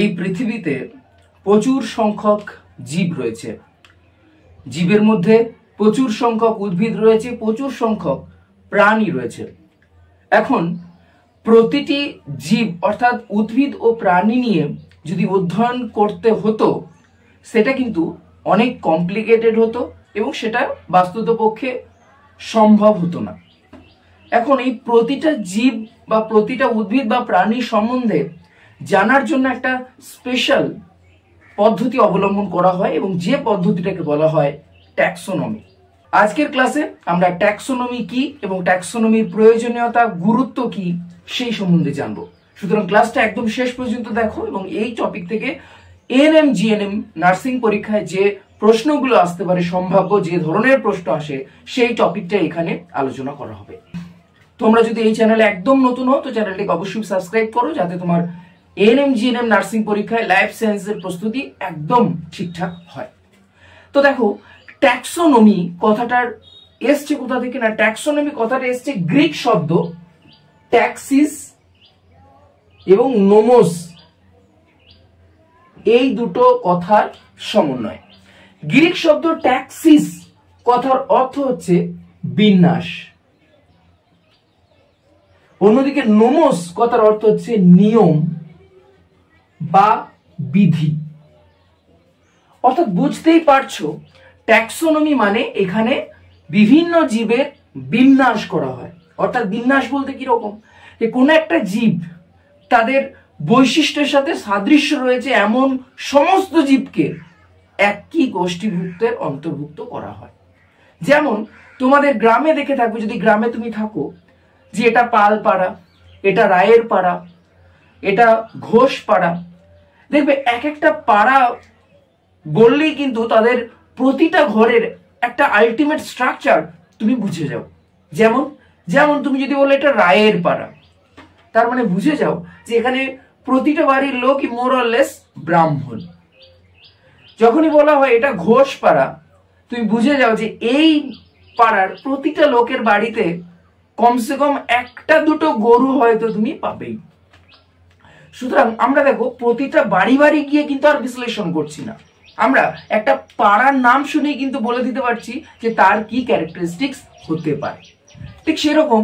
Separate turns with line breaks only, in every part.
এই পৃথিবীতে প্রচুর সংখ্যক জীব রয়েছে। জীবের মধ্যে প্রচুর সংখ্যক উদ্ভিদ রয়েছে, প্রচুর সংখ্যক প্রাণী রয়েছে। এখন প্রতিটি জীব অর্থাৎ উদ্ভিদ ও প্রাণী নিয়ে যদি অধ্যয়ন করতে হতো সেটা কিন্তু অনেক কমপ্লিকেটেড হতো এবং সেটা বাস্তবপক্ষে সম্ভব হতো না। এখন এই প্রতিটা জীব বা প্রতিটা উদ্ভিদ বা প্রাণী সম্বন্ধে জানার জন্য একটা স্পেশাল পদ্ধতি অবলম্বন করা হয় এবং যে পদ্ধতিটাকে বলা হয় ট্যাক্সোনমি। আজকের ক্লাসে আমরা ট্যাক্সোনমি কি এবং ট্যাক্সোনমির প্রয়োজনীয়তা, গুরুত্ব কি সেই সম্বন্ধে জানবো। সুতরাং ক্লাসটা একদম শেষ পর্যন্ত দেখো এবং এই টপিক থেকে এএনএম জিএনএম নার্সিং পরীক্ষায় যে প্রশ্নগুলো আসতে পারে, সম্ভাব্য যে ধরনের প্রশ্ন আসে, সেই টপিকটা এখানে আলোচনা করা হবে। তোমরা যদি এই চ্যানেলে একদম নতুন হও তো চ্যানেলটিকে অবশ্যই সাবস্ক্রাইব করো, যাতে তোমার এএনএম জিএনএম নার্সিং পরীক্ষায় লাইফ সায়েন্সের প্রস্তুতি একদম ঠিকঠাক হয়। তো দেখো, ট্যাক্সোনমি কথাটার এসছে কোথা থেকে না, ট্যাক্সোনমি কথাটা এসছে গ্রিক শব্দ ট্যাক্সিস এবং নোমোস, এই দুটো কথার সমন্বয়। গ্রিক শব্দ ট্যাক্সিস কথার অর্থ হচ্ছে বিন্যাস, অন্যদিকে নোমোস কথার অর্থ হচ্ছে নিয়ম বা বিধি। অর্থাৎ বুঝতেই পারছো ট্যাক্সোনমি মানে এখানে বিভিন্ন জীবের বিন্যাস করা হয়। অর্থাৎ বিন্যাস বলতে কি রকম, যে কোন একটা জীব তাদের বৈশিষ্ট্যের সাথে সাদৃশ্য রয়েছে এমন সমস্ত জীবকে একই গোষ্ঠীভুক্তের অন্তর্ভুক্ত করা হয়। যেমন তোমাদের গ্রামে দেখে থাকবে, যদি গ্রামে তুমি থাকো, যে এটা পাল পাড়া, এটা রায়ের পাড়া, এটা ঘোষ পাড়া, দেখবে এক একটা পাড়া বললেই কিন্তু তাদের প্রতিটা ঘরের একটা আলটিমেট স্ট্রাকচার তুমি বুঝে যাও। যেমন যেমন তুমি যদি বলো এটা রায়ের পাড়া, তার মানে বুঝে যাও যে এখানে প্রতিটা বাড়ির লোক মোর অর লেস ব্রাহ্মণ। যখনই বলা হয় এটা ঘোষ পাড়া, তুমি বুঝে যাও যে এই পাড়ার প্রতিটা লোকের বাড়িতে কমসে কম একটা দুটো গরু হয়তো তুমি পাবেই। সুতরাং আমরা দেখো প্রতিটা বাড়ি বাড়ি গিয়ে কিন্তু আর বিশ্লেষণ করছি না, আমরা একটা পাড়ার নাম শুনেই কিন্তু বলে দিতে পারছি যে তার কি ক্যারেক্টারিস্টিক্স হতে পারে। ঠিক সেরকম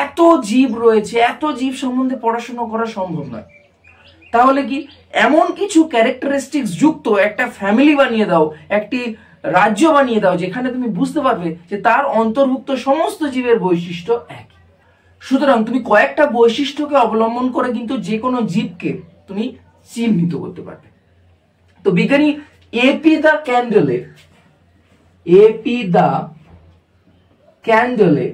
এত জীব রয়েছে, এত জীব সম্বন্ধে পড়াশোনা করা সম্ভব নয়। তাহলে কি এমন কিছু ক্যারেক্টারিস্টিক্স যুক্ত একটা ফ্যামিলি বানিয়ে দাও, একটি রাজ্য বানিয়ে দাও, যেখানে তুমি বুঝতে পারবে যে তার অন্তর্ভুক্ত সমস্ত জীবের বৈশিষ্ট্য একই। সুতরাং তুমি কয়েকটা বৈশিষ্ট্যকে অবলম্বন করে কিন্তু যে কোনো জীবকে তুমি চিহ্নিত করতে পারবে। তো বিজ্ঞানী এপি দা ক্যান্ডেলে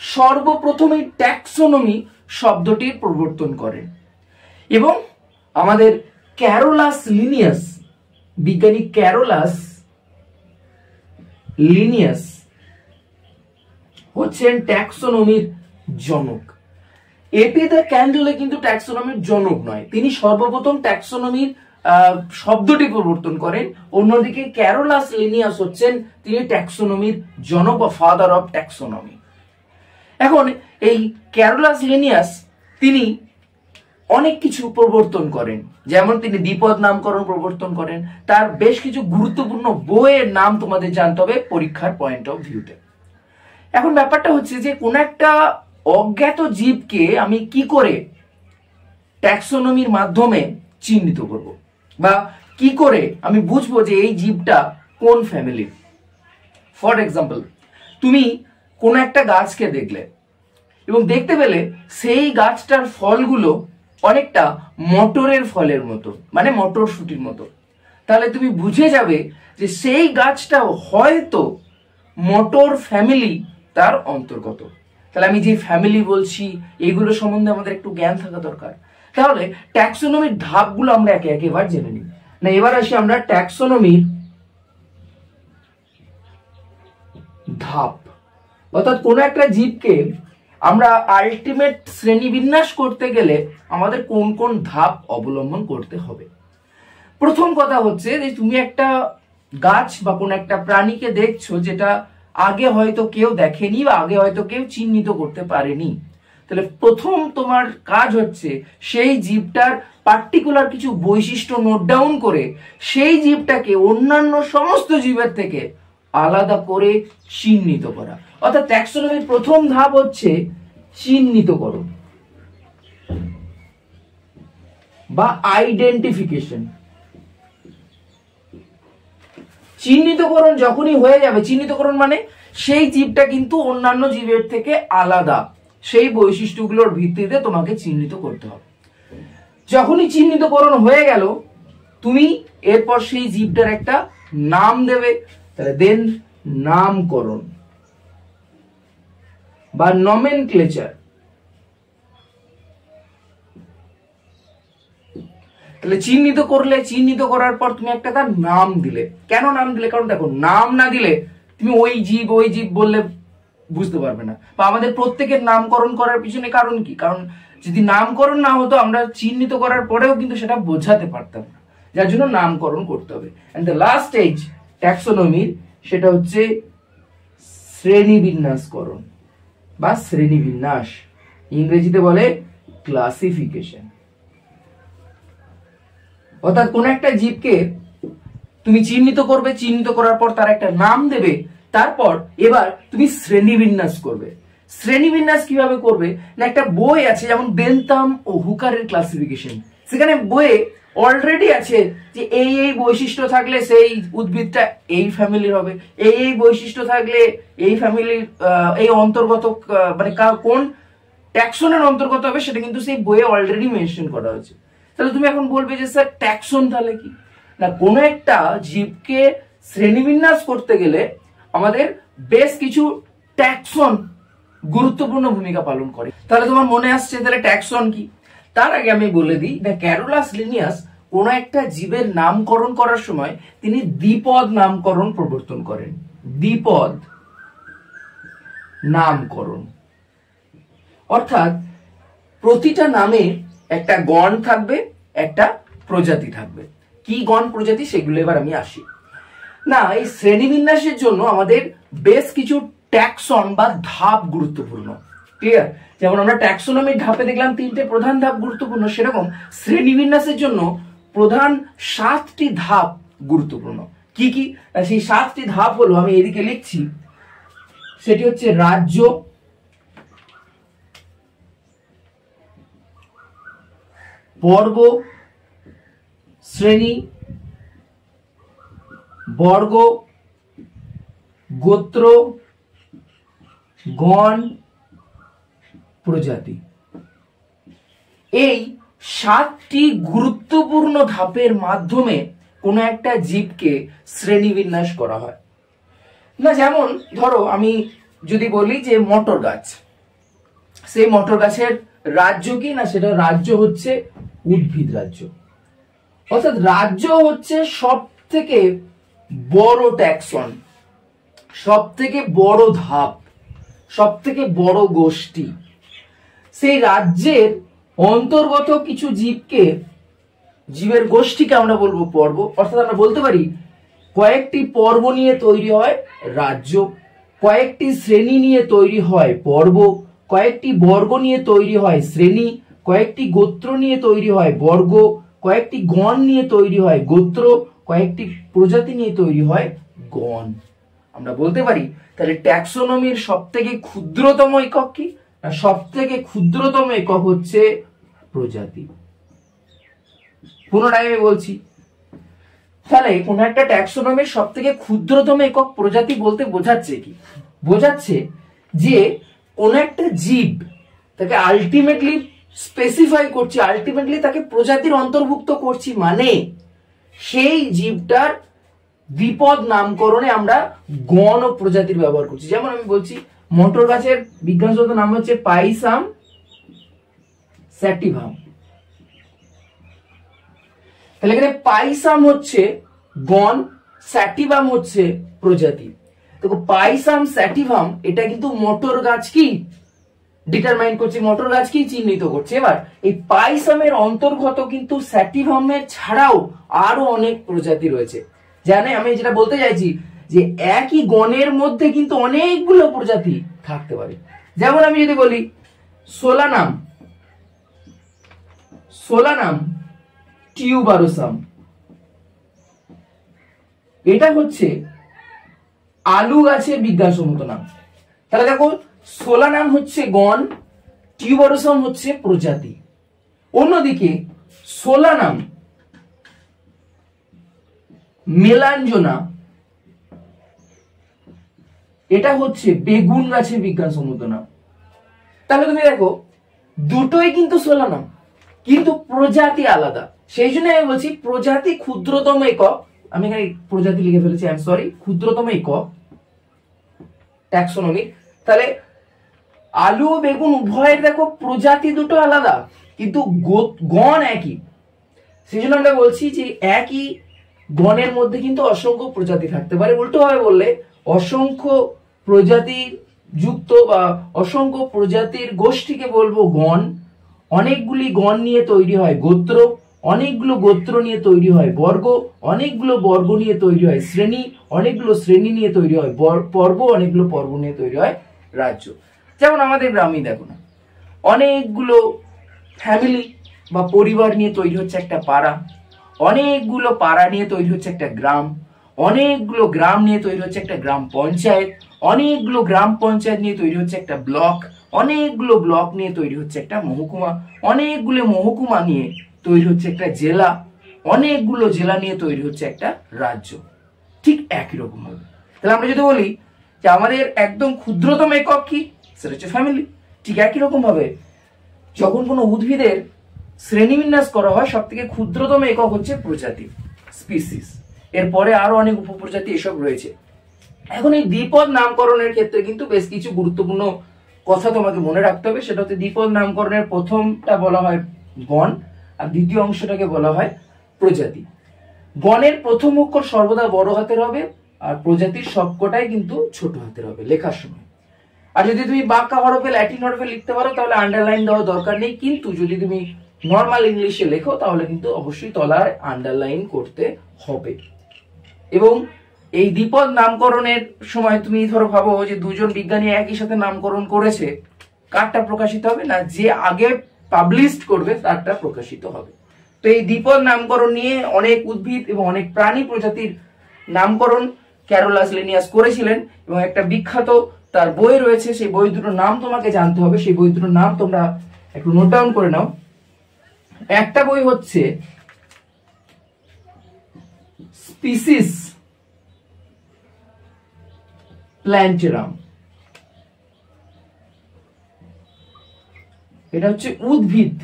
সর্বপ্রথমে ট্যাক্সোনমি শব্দটির প্রবর্তন করেন এবং আমাদের ক্যারোলাস লিনিয়াস, বিজ্ঞানী ক্যারোলাস লিনিয়াস হচ্ছেন ট্যাক্সোনমির জনক। এপি দা ক্যান্ডেলে কিন্তু ট্যাক্সোনমির জনক নয়, তিনি সর্বপ্রথম ট্যাক্সোনমির শব্দটি প্রবর্তন করেন। অন্যদিকে ক্যারোলাস লিনিয়াস হচ্ছেন তিনি ট্যাক্সোনমির জনক বা ফাদার অফ ট্যাক্সোনমি। এখন এই ক্যারোলাস লিনিয়াস তিনি অনেক কিছু প্রবর্তন করেন, যেমন তিনি দ্বিপদ নামকরণ প্রবর্তন করেন। তার বেশ কিছু গুরুত্বপূর্ণ বইয়ের নাম তোমাদের জানতে হবে পরীক্ষার পয়েন্ট অফ ভিউতে। এখন ব্যাপারটা হচ্ছে যে কোন একটা অজ্ঞাত জীবকে আমি কি করে ট্যাক্সোনমির মাধ্যমে চিহ্নিত করব, বা কি করে আমি বুঝবো যে এই জীবটা কোন ফ্যামিলির। ফর এক্সাম্পল, তুমি কোন একটা গাছকে দেখলে এবং দেখতে পেলে সেই গাছটার ফলগুলো অনেকটা মটরের ফলের মতো, মানে মটরশুটির মতো, তাহলে তুমি বুঝে যাবে যে সেই গাছটা হয়তো মটর ফ্যামিলি তার অন্তর্গত। তাহলে আমি যে ফ্যামিলি বলছি এগুলো সম্বন্ধে আমাদের একটু জ্ঞান থাকা দরকার। তাহলে ট্যাক্সোনমির ধাপগুলো আমরা একে একে এবার জেনে নিই। না, এবার আসি আমরা ট্যাক্সোনমির ধাপ, অর্থাৎ কোন একটা জীবকে আমরা আলটিমেট শ্রেণীবিন্যাস করতে গেলে আমাদের কোন কোন ধাপ অবলম্বন করতে হবে। প্রথম কথা হচ্ছে যে তুমি একটা গাছ বা কোন একটা প্রাণীকে দেখছো যেটা আগে হয়তো কেউ দেখেনি বা আগে হয়তো কেউ চিহ্নিত করতে পারেনি। তাহলে প্রথম তোমার কাজ হচ্ছে সেই জীবটার পার্টিকুলার কিছু বৈশিষ্ট্য নোট ডাউন করে সেই জীবটাকে অন্যান্য সমস্ত জীবের থেকে আলাদা করে চিহ্নিত করা। অর্থাৎ ট্যাক্সোনমির প্রথম ধাপ হচ্ছে চিহ্নিতকরণ বা আইডেন্টিফিকেশন। চিহ্নিতকরণ যখনই হয়ে যাবে, চিহ্নিতকরণ মানে সেই জীবটা কিন্তু অন্যান্য জীবের থেকে আলাদা, সেই বৈশিষ্ট্যগুলোর ভিত্তিতে তোমাকে চিহ্নিত করতে হবে। যখনই চিহ্নিতকরণ হয়ে গেল, তুমি এরপর সেই জীবটার একটা নাম দেবে, তাহলে দেন নামকরণ বা নমেনক্লেচার। তাহলে চিহ্নিত করলে, চিহ্নিত করার পর তুমি একটা তার নাম দিলে। কেন নাম দিলে? কারণ দেখো, নাম না দিলে তুমি ওই জীব বললে বুঝতে পারবে না। বা আমাদের প্রত্যেকের নামকরণ করার পিছনে কারণ কি? কারণ যদি নামকরণ না হতো আমরা চিহ্নিত করার পরেও কিন্তু সেটা বোঝাতে পারতাম না, যার জন্য নামকরণ করতে হবে। এন্ড দ্য লাস্ট স্টেজ ট্যাক্সোনমির, সেটা হচ্ছে শ্রেণীবিন্যাসকরণ বা শ্রেণীবিন্যাস, ইংরেজিতে বলে ক্লাসিফিকেশন। অর্থাৎ কোন একটা জীবকে তুমি চিহ্নিত করবে, চিহ্নিত করার পর তার একটা নাম দেবে, তারপর এবার তুমি শ্রেণীবিন্যাস করবে। শ্রেণীবিন্যাস কিভাবে করবে না, একটা বই আছে যেমন বেন্থাম ও হুকারের ক্লাসিফিকেশন, সেখানে বইয়ে অলরেডি আছে যে এই এই বৈশিষ্ট্য থাকলে সেই উদ্ভিদটা এই ফ্যামিলির হবে, এই এই বৈশিষ্ট্য থাকলে এই ফ্যামিলির এই অন্তর্গত, মানে কোন ট্যাক্সনের অন্তর্গত হবে সেটা কিন্তু সেই বইয়ে অলরেডি মেনশন করা হয়েছে। তাহলে তুমি এখন বলবে যে স্যার ট্যাক্সন তাহলে কি? না, কোনো একটা জীবকে শ্রেণীবিন্যাস করতে গেলে আমাদের বেশ কিছু ট্যাক্সন গুরুত্বপূর্ণ ভূমিকা পালন করে। তাহলে তোমার মনে আসছে তাহলে ট্যাক্সন কি? তার আগে আমি বলে দিই, না ক্যারোলাস লিনিয়াস কোন একটা জীবের নামকরণ করার সময় তিনি দ্বিপদ নামকরণ প্রবর্তন করেন। দ্বিপদ নামকরণ অর্থাৎ প্রতিটা নামে একটা গণ থাকবে, একটা প্রজাতি থাকবে। কি গণ প্রজাতি সেগুলো এবার আমি আসি। না, এই শ্রেণীবিন্যাসের জন্য আমাদের বেশ কিছু ট্যাক্সন বা ধাপ গুরুত্বপূর্ণ। ক্লিয়ার? যেমন আমরা ট্যাক্সোনমির ধাপে দেখলাম 3টে প্রধান ধাপ গুরুত্বপূর্ণ, সেরকম শ্রেণীবিন্যাসের জন্য প্রধান 7টি ধাপ গুরুত্বপূর্ণ। কি কি? সেই 7টি ধাপ হলো, আমি এদিকে লিখছি, সেটি হচ্ছে রাজ্য, বর্গ, শ্রেণী, বর্গ, গোত্র, গণ, প্রজাতি। এই 7টি গুরুত্বপূর্ণ ধাপের মাধ্যমে কোন একটা জীবকে শ্রেণীবিন্যাস করা হয়। না, যেমন ধরো আমি যদি বলি যে মটর গাছ, সেই মটর গাছের রাজ্য কি? না, সেটা রাজ্য হচ্ছে উদ্ভিদ রাজ্য। অর্থাৎ রাজ্য হচ্ছে সব থেকে বড় ট্যাক্সন, সব থেকে বড় ধাপ, সব থেকে বড় গোষ্ঠী। সেই রাজ্যের অন্তর্গত কিছু জীবকে, জীবের গোষ্ঠীকে আমরা বলবো পর্ব। অর্থাৎ আমরা বলতে পারি কয়েকটি পর্ব নিয়ে তৈরি হয় রাজ্য, কয়েকটি শ্রেণী নিয়ে তৈরি হয় পর্ব, কয়েকটি বর্গ নিয়ে তৈরি হয় শ্রেণী, কয়েকটি গোত্র নিয়ে তৈরি হয় বর্গ, কয়েকটি গণ নিয়ে তৈরি হয় গোত্র, কয়েকটি প্রজাতি নিয়ে তৈরি হয় গণ। আমরা বলতে পারি তাহলে ট্যাক্সোনমির সব থেকে ক্ষুদ্রতম একক কি? না, সব থেকে ক্ষুদ্রতম একক হচ্ছে প্রজাতি। পুনরায় আমি বলছি, তাহলে কোন একটা ট্যাক্সোনমির সব থেকে ক্ষুদ্রতম একক প্রজাতি বলতে বোঝাচ্ছে কি? বোঝাচ্ছে যে কোন একটা জীব তাকে আলটিমেটলি স্পেসিফাই করছি, আলটিমেটলি তাকে প্রজাতির অন্তর্ভুক্ত করছি, মানে সেই জীবটার দ্বিপদ নামকরণে আমরা গণ ও প্রজাতির ব্যবহার করছি। যেমন আমি বলছি মটর গাছের বিজ্ঞানগত নাম হচ্ছে পাইসাম স্যাটিভাম। তাহলে এখানে পাইসাম হচ্ছে গণ, স্যাটিভাম হচ্ছে প্রজাতি। দেখো পাইসাম স্যাটিভাম এটা কিন্তু মটর গাছ কি ডিটারমাইন করছে, মটর গাছ কি চিহ্নিত করছে। এবার এই পাইসামের অন্তর্গত কিন্তু স্যাটিভামের ছাড়াও আরো অনেক প্রজাতি রয়েছে। জানে আমি যেটা বলতে চাইছি যে একই গণের মধ্যে কিন্তু অনেকগুলো প্রজাতি থাকতে পারে। যেমন আমি যদি বলি সোলানাম, সোলানাম টিউবারোসাম। এটা হচ্ছে আলু গাছের বিজ্ঞানসম্মত নাম। তাহলে দেখো সোলানাম হচ্ছে গণ, টিউবারোসাম হচ্ছে প্রজাতি। অন্যদিকে সোলানাম, মেলাঞ্জনা এটা হচ্ছে বেগুন গাছের বিজ্ঞানসম্মত নাম। তাহলে তুমি দেখো দুটোই কিন্তু সোলানাম, কিন্তু প্রজাতি আলাদা। সেই জন্য আমি বলছি প্রজাতি ক্ষুদ্রতম একক, আমি এখানে প্রজাতি লিখে ফেলেছি, আই এম সরি, ক্ষুদ্রতম একক ট্যাক্সোনমি। তাহলে আলু ও বেগুন উভয়ের দেখো প্রজাতি দুটো আলাদা, কিন্তু গণ একই। সেই জন্য আমরা বলছি যে একই গণের মধ্যে কিন্তু অসংখ্য প্রজাতি থাকতে পারে। উল্টো ভাবে বললে অসংখ্য প্রজাতি যুক্ত বা অসংখ্য প্রজাতির গোষ্ঠীকে বলবো গণ। অনেকগুলি গণ নিয়ে তৈরি হয় গোত্র, অনেকগুলো গোত্র নিয়ে তৈরি হয় বর্গ, অনেকগুলো বর্গ নিয়ে তৈরি হয় শ্রেণী, অনেকগুলো শ্রেণী নিয়ে তৈরি হয় পর্ব, অনেকগুলো পর্ব নিয়ে তৈরি হয় রাজ্য। যেমন আমাদের গ্রামই দেখো না, অনেকগুলো ফ্যামিলি বা পরিবার নিয়ে তৈরি হচ্ছে একটা পাড়া, অনেকগুলো পাড়া নিয়ে তৈরি হচ্ছে একটা গ্রাম, অনেকগুলো গ্রাম নিয়ে তৈরি হচ্ছে একটা গ্রাম পঞ্চায়েত, অনেকগুলো গ্রাম পঞ্চায়েত নিয়ে তৈরি হচ্ছে একটা ব্লক, অনেকগুলো ব্লক নিয়ে তৈরি হচ্ছে একটা মহকুমা, অনেকগুলো মহকুমা নিয়ে তৈরি হচ্ছে একটা জেলা, অনেকগুলো জেলা নিয়ে তৈরি হচ্ছে একটা রাজ্য। ঠিক একই রকম ভাবে তাহলে আমরা যদি বলি যে আমাদের একদম ক্ষুদ্রতম একক কি, সেটা হচ্ছে ফ্যামিলি। ঠিক একই রকম ভাবে যখন কোনো উদ্ভিদের শ্রেণীবিন্যাস করা হয় সব থেকে ক্ষুদ্রতম একক হচ্ছে প্রজাতি, স্পিসিস। এরপরে আরো অনেক উপপ্রজাতি এসব রয়েছে। এখন এই দ্বিপদ নামকরণের ক্ষেত্রে কিন্তু বেশ কিছু গুরুত্বপূর্ণ কথা তোমাকে মনে রাখতে হবে। সেটা হচ্ছে দ্বিপদ নামকরণের প্রথমটা বলা হয় গণ, আর দ্বিতীয় অংশটাকে বলা হয় প্রজাতি। গণের প্রথম অক্ষর সর্বদা বড় হাতের হবে, আর প্রজাতির সবকটাই কিন্তু ছোট হাতের হবে লেখার সময়। আর যদি তুমি বাক্য হরফে ল্যাটিন হরফে লিখতে পারো তাহলে আন্ডারলাইন দেওয়ার দরকার নেই, কিন্তু যদি তুমি নর্মাল ইংলিশে লেখো তাহলে কিন্তু অবশ্যই তলায় আন্ডারলাইন করতে হবে। এবং এই দ্বিপদ নামকরণের সময় তুমি ধরো ভাবো যে দুজন বিজ্ঞানী একই সাথে নামকরণ করেছে, কারটা প্রকাশিত হবে না, যে আগে পাবলিশ করবে তারটা প্রকাশিত হবে। তো এই দ্বিপদ নামকরণ নিয়ে অনেক উদ্ভিদ এবং অনেক প্রাণী প্রজাতির নামকরণ ক্যারোলাস লিনিয়াস করেছিলেন, এবং একটা বিখ্যাত তার বই রয়েছে, সেই বই দুটোর নাম তোমাকে জানতে হবে। সেই বই দুটোর নাম তোমরা একটু নোট ডাউন করে নাও। একটা বই হচ্ছে স্পিসিস প্ল্যান্টেরাম, এটা হচ্ছে উদ্ভিদ,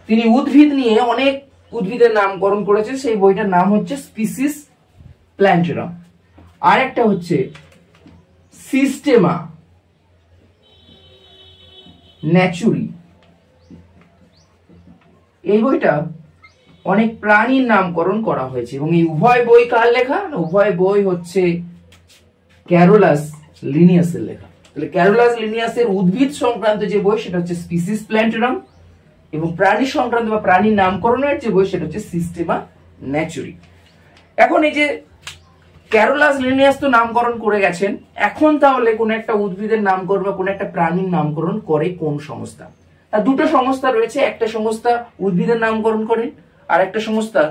তিনি উদ্ভিদ নিয়ে অনেক উদ্ভিদের নামকরণ করেছে, সেই বইটার নাম হচ্ছে স্পিসিস প্ল্যান্টেরাম। আর একটা হচ্ছে সিস্টেমা ন্যাচুরি, এই বইটা অনেক প্রাণীর নামকরণ করা হয়েছে। এবং এই উভয় বই কার লেখা? উভয় বই হচ্ছে ক্যারোলাস লিনিয়াসের লেখা। তাহলে ক্যারোলাস লিনিয়াসের উদ্ভিদ সংক্রান্ত যে বই সেটা হচ্ছে স্পিসিস প্ল্যান্টেরাম, এবং প্রাণী সংক্রান্ত বা প্রাণীর নামকরণের যে বই সেটা হচ্ছে সিস্টেমা ন্যাচুরি। এখন এই যে ক্যারোলাস লিনিয়াস তো নামকরণ করে গেছেন, এখন তাহলে কোন একটা উদ্ভিদের নামকরণ বা কোন একটা প্রাণীর নামকরণ করে কোন সংস্থা? আর দুটো সংস্থা রয়েছে, একটা সংস্থা উদ্ভিদের নামকরণ করে আর একটা সংস্থা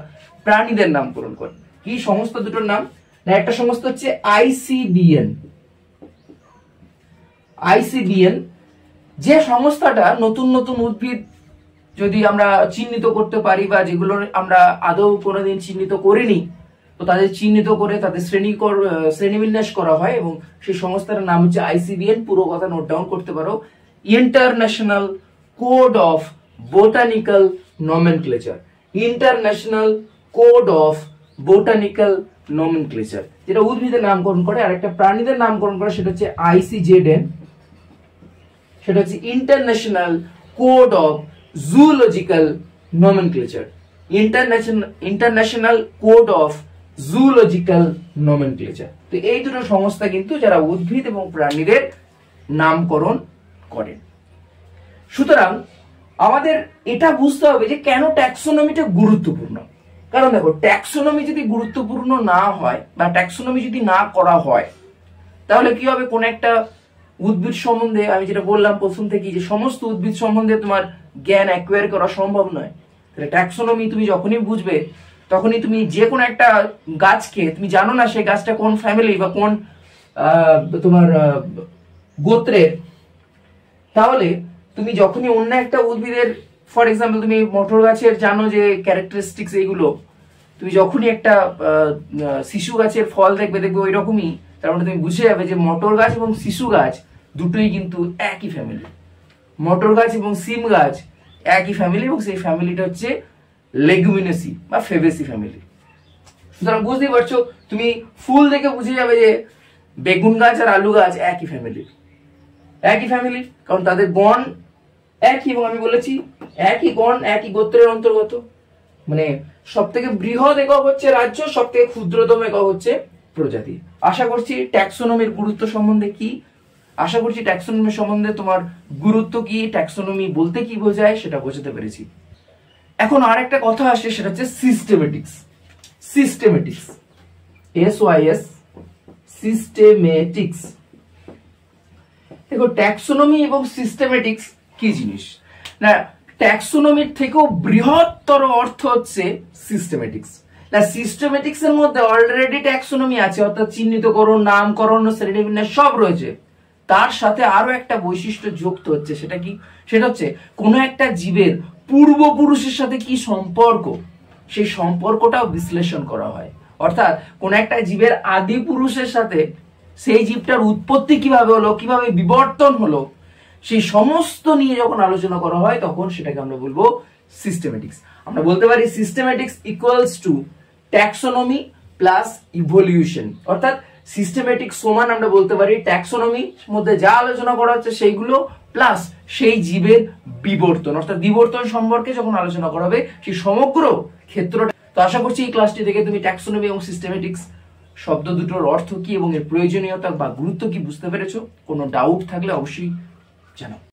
প্রাণীদের নামকরণ করে। কি সংস্থা দুটোর নাম? না, একটা সংস্থা হচ্ছে আইসিবিএন। আইসিবিএন যে সংস্থাটা নতুন নতুন উদ্ভিদ যদি আমরা চিহ্নিত করতে পারি বা যেগুলো আমরা আদৌ কোনোদিন চিহ্নিত করিনি, তো তাদের চিহ্নিত করে তাদের শ্রেণীবিন্যাস করা হয়, এবং সেই সংস্থার নাম হচ্ছে আইসিবিএন। পুরো কথা নোট ডাউন করতে পারো, international code of botanical nomenclature. International code of botanical nomenclature, যেটা উদ্ভিদের নামকরণ করে। আর একটা প্রাণীদের নামকরণ করে সেটা হচ্ছে আইসিজেডএন, সেটা হচ্ছে international code of zoological nomenclature. International code of zoological nomenclature. তো এই দুটো সংস্থা কিন্তু যারা উদ্ভিদ এবং প্রাণীদের নামকরণ করেন। সুতরাং আমাদের এটা বুঝতে হবে যে কেন ট্যাক্সোনমিটা গুরুত্বপূর্ণ। কারণ দেখো, ট্যাক্সোনমি যদি গুরুত্বপূর্ণ না হয় বা ট্যাক্সোনমি যদি না করা হয়, তাহলে কি হবে? কোন একটা উদ্ভিদ সম্বন্ধে, আমি যেটা বললাম প্রথম থেকে, যে সমস্ত উদ্ভিদ সম্বন্ধে তোমার জ্ঞান অ্যাকোয়ার করা সম্ভব নয়। তাহলে ট্যাক্সোনমি তুমি যখনই বুঝবে তখনই তুমি যে কোনো একটা গাছকে তুমি জানো না সেই গাছটা কোন ফ্যামিলি বা কোন তোমার গোত্রের, তাহলে তুমি যখনই অন্য একটা উদ্ভিদের, ফর এক্সাম্পল তুমি মটর গাছের জানো যে ক্যারেক্টারিস্টিক্স এইগুলো, তুমি যখনই একটা শিশু গাছের ফল দেখবে ওই রকমই, তার মানে তুমি বুঝে যাবে যে মটর গাছ এবং শিশু গাছ দুটোই কিন্তু একই ফ্যামিলি। মটর গাছ এবং সিম গাছ একই ফ্যামিলি, এবং সেই ফ্যামিলিটা হচ্ছে লেগুমিনেসি বা ফেবেসি ফ্যামিলি। সুতরাং বুঝতেই পারছো, তুমি ফুল দেখে বুঝে যাবে যে বেগুন গাছ আর আলু গাছ একই ফ্যামিলি, একই ফ্যামিলি, কারণ তাদের গণ একই, এবং আমি বলেছি একই গণ একই গোত্রের অন্তর্গত। মানে সব থেকে বৃহৎ একক হচ্ছে রাজ্য, সব থেকে ক্ষুদ্রতম একক হচ্ছে প্রজাতি। আশা করছি ট্যাক্সোনমির গুরুত্ব সম্বন্ধে কি, আশা করছি ট্যাক্সোনমি সম্বন্ধে তোমার গুরুত্ব কি, ট্যাক্সোনমি বলতে কি বোঝায় সেটা বোঝাতে পেরেছি। এখন আর একটা কথা আসে, সেটা হচ্ছে সিস্টেমেটিক্স। Systematics, SYS, systematics. দেখো ট্যাক্সোনমি এবং সিস্টেমেটিক্স কি জিনিস না, ট্যাক্সোনমির থেকেও বৃহত্তর অর্থ হচ্ছে সিস্টেমেটিক্স। না, সিস্টেমেটিক্স এর মধ্যে অলরেডি ট্যাক্সোনমি আছে, অর্থাৎ চিহ্নিতকরণ, নামকরণ, শ্রেণীবিন্যাস সব রয়েছে। তার সাথে আরো একটা বৈশিষ্ট্য যুক্ত হচ্ছে, সেটা কি, সেটা হচ্ছে কোন একটা জীবের পূর্বপুরুষের সাথে কি সম্পর্ক, সেই সম্পর্কটাও বিশ্লেষণ করা হয়। অর্থাৎ কোন একটা জীবের আদি পুরুষের সাথে সেই জীবটার উৎপত্তি কিভাবে হলো, কিভাবে বিবর্তন হলো, সেই সমস্ত নিয়ে যখন আলোচনা করা হয় তখন সেটাকে আমরা বলবো সিস্টেমেটিক্স। আমরা বলতে পারি systematics equals to taxonomy plus evolution. অর্থাৎ সিস্টেমেটিক্স সমান আমরা বলতে পারি ট্যাক্সোনমির মধ্যে যা আলোচনা করা হচ্ছে সেইগুলো প্লাস সেই জীবের বিবর্তন, অর্থাৎ বিবর্তন সম্পর্কে যখন আলোচনা করা হবে সেই সমগ্র ক্ষেত্রটা। তো আশা করছি এই ক্লাসটি থেকে তুমি ট্যাক্সোনমি এবং সিস্টেমেটিক্স শব্দ দুটোর অর্থ কি এবং এর প্রয়োজনীয়তা বা গুরুত্ব কি বুঝতে পেরেছো। কোনো ডাউট থাকলে অবশ্যই জানাও।